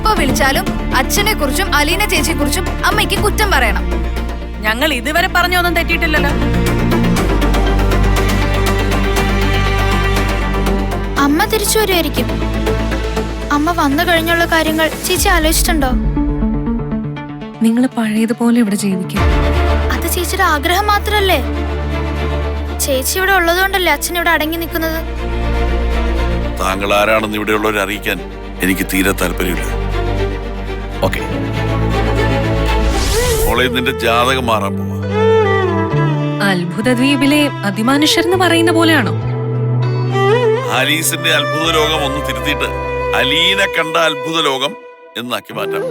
എപ്പോ വിളിച്ചാലും അച്ഛനെ കുറിച്ചും അലീന ചേച്ചിയെ കുറിച്ചും അമ്മയ്ക്ക് കുറ്റം പറയണം. ഞങ്ങൾ ഇതുവരെ പറഞ്ഞൊന്നും തെറ്റിയിട്ടില്ലല്ലോ. അമ്മ തിരിച്ചു വരുമായിരിക്കും. അമ്മ വന്നു കഴിഞ്ഞുള്ള കാര്യങ്ങൾ ചേച്ചി ആലോചിച്ചിട്ടുണ്ടോ? നിങ്ങൾ പഴയതുപോലെ ഇവിടെ ജീവിക്കും. അത് ചേച്ചിയുടെ ആഗ്രഹം മാത്രല്ലേ? ചേച്ചി ഇവിടെ ഉള്ളതുകൊണ്ടല്ലേ അച്ഛൻ ഇവിടെ അടങ്ങി നിൽക്കുന്നത്. താങ്കൾ ആരാണെന്ന് ഇവിടെയുള്ളവരെ അറിയിക്കാൻ എനിക്ക് തീരെ താല്പര്യമില്ല. ഓക്കെ, മോളെ നിന്റെ ജാതകം മാറാൻ പോവാ. അത്ഭുത ദ്വീപിലെ അതിമാനുഷ്യർന്ന് പറയുന്ന പോലെയാണോ? ആലീസിന്റെ അത്ഭുത ലോകം ഒന്ന് തിരുത്തിയിട്ട് അലീനെ കണ്ട അത്ഭുത ലോകം എന്നാക്കി മാറ്റാം.